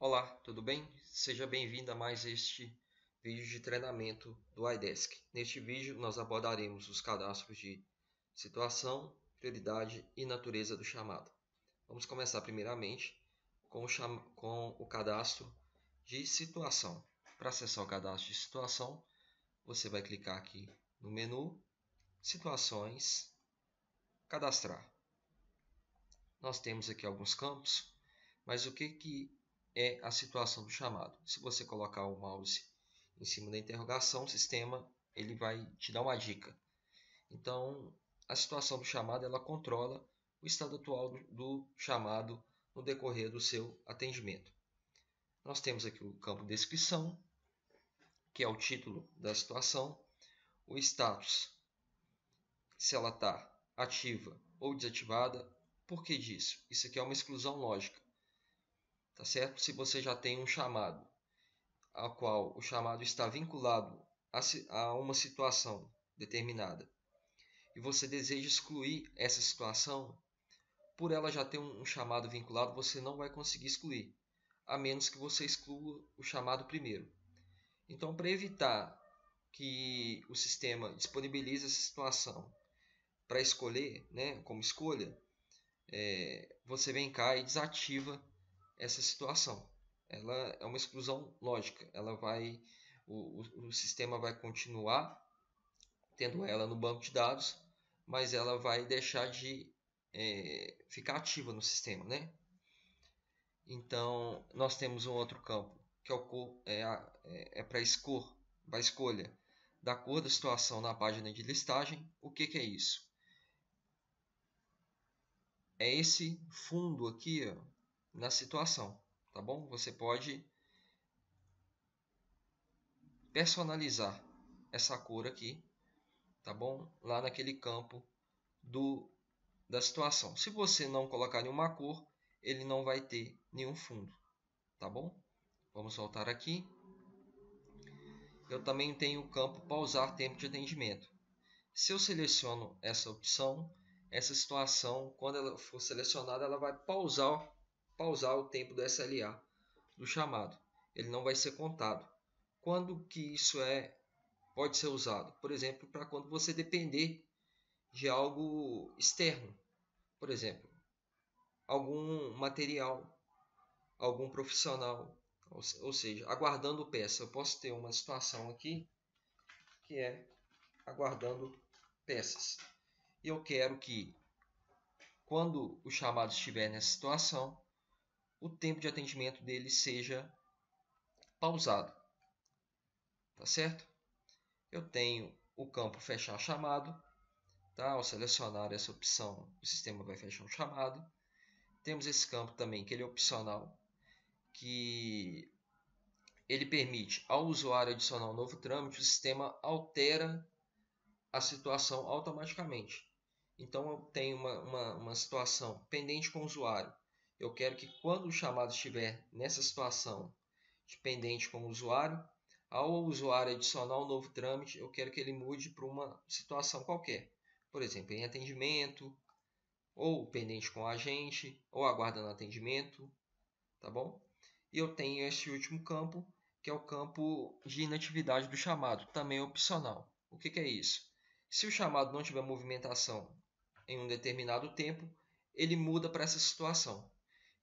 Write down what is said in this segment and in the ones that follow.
Olá, tudo bem? Seja bem-vindo a mais este vídeo de treinamento do iDesk. Neste vídeo nós abordaremos os cadastros de situação, prioridade e natureza do chamado. Vamos começar primeiramente com o cadastro de situação. Para acessar o cadastro de situação, você vai clicar aqui no menu Situações, Cadastrar. Nós temos aqui alguns campos, mas o que é a situação do chamado? Se você colocar o mouse em cima da interrogação, o sistema ele vai te dar uma dica. Então, a situação do chamado ela controla o estado atual do chamado no decorrer do seu atendimento. Nós temos aqui o campo descrição, que é o título da situação, o status, se ela está ativa ou desativada. Por que disso? Isso aqui é uma exclusão lógica. Tá certo? Se você já tem um chamado, ao qual o chamado está vinculado a uma situação determinada, e você deseja excluir essa situação, por ela já ter um chamado vinculado, você não vai conseguir excluir, a menos que você exclua o chamado primeiro. Então, para evitar que o sistema disponibilize essa situação para escolher, né, como escolha, você vem cá e desativa essa situação. Ela é uma exclusão lógica. O sistema vai continuar tendo ela no banco de dados, mas ela vai deixar de ficar ativa no sistema, né? Então, nós temos um outro campo que é para a escolha da cor da situação na página de listagem. O que é isso? É esse fundo aqui, ó, na situação, tá bom? Você pode personalizar essa cor aqui, tá bom? Lá naquele campo da situação. Se você não colocar nenhuma cor, ele não vai ter nenhum fundo, tá bom? Vamos voltar aqui. Eu também tenho o campo pausar tempo de atendimento. Se eu seleciono essa opção, essa situação, quando ela for selecionada, ela vai pausar o tempo do SLA do chamado. Ele não vai ser contado. Quando que isso pode ser usado? Por exemplo, para quando você depender de algo externo. Por exemplo, algum material, algum profissional, ou seja, aguardando peça. Eu posso ter uma situação aqui que é aguardando peças. E eu quero que, quando o chamado estiver nessa situação, o tempo de atendimento dele seja pausado. Tá certo? Eu tenho o campo fechar chamado. Tá? Ao selecionar essa opção, o sistema vai fechar o chamado. Temos esse campo também, que ele é opcional, que ele permite ao usuário adicionar um novo trâmite, o sistema altera a situação automaticamente. Então eu tenho uma situação pendente com o usuário. Eu quero que quando o chamado estiver nessa situação de pendente com o usuário, ao usuário adicionar um novo trâmite, eu quero que ele mude para uma situação qualquer. Por exemplo, em atendimento, ou pendente com o agente, ou aguardando atendimento, tá bom? E eu tenho este último campo, que é o campo de inatividade do chamado, também é opcional. O que é isso? Se o chamado não tiver movimentação em um determinado tempo, ele muda para essa situação.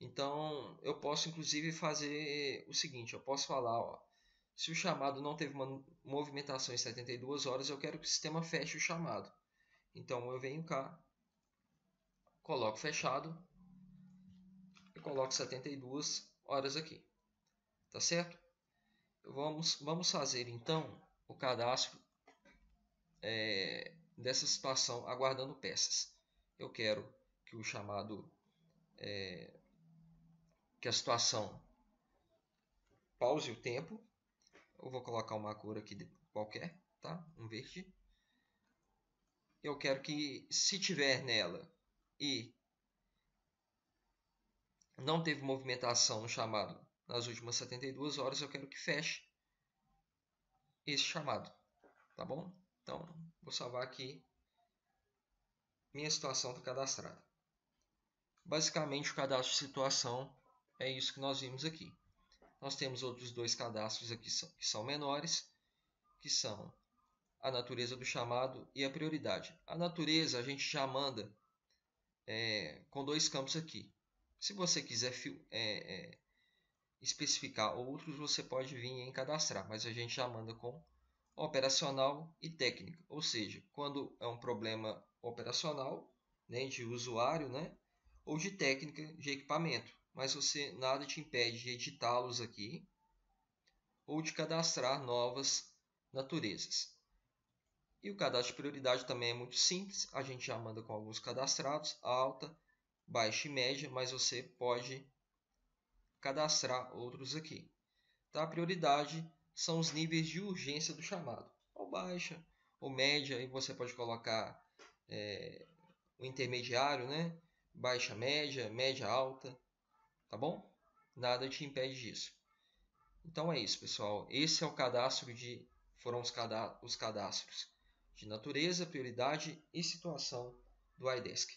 Então, eu posso inclusive fazer o seguinte, eu posso falar, ó, se o chamado não teve uma movimentação em 72 horas, eu quero que o sistema feche o chamado. Então, eu venho cá, coloco fechado e coloco 72 horas aqui. Tá certo? Vamos fazer então o cadastro dessa situação aguardando peças. Eu quero que o chamado, que a situação pause o tempo. Eu vou colocar uma cor aqui qualquer, tá? Um verde. Eu quero que, se tiver nela e não teve movimentação no chamado nas últimas 72 horas, eu quero que feche esse chamado, tá bom? Então, vou salvar aqui. Minha situação está cadastrada. Basicamente, o cadastro de situação é isso que nós vimos aqui. Nós temos outros dois cadastros aqui que são menores, que são a natureza do chamado e a prioridade. A natureza a gente já manda com dois campos aqui. Se você quiser especificar outros, você pode vir em cadastrar, mas a gente já manda com operacional e técnica, ou seja, quando é um problema operacional, né, de usuário, né, ou de técnica de equipamento, mas você nada te impede de editá-los aqui ou de cadastrar novas naturezas. E o cadastro de prioridade também é muito simples, a gente já manda com alguns cadastrados, alta, baixa e média, mas você pode cadastrar outros aqui. Tá? A prioridade são os níveis de urgência do chamado, ou baixa, ou média, e você pode colocar o intermediário, né? Baixa, média, média, alta, tá bom? Nada te impede disso. Então é isso, pessoal. Esse é o cadastro foram os cadastros de natureza, prioridade e situação do iDesk.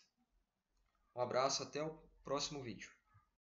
Um abraço, até o próximo vídeo.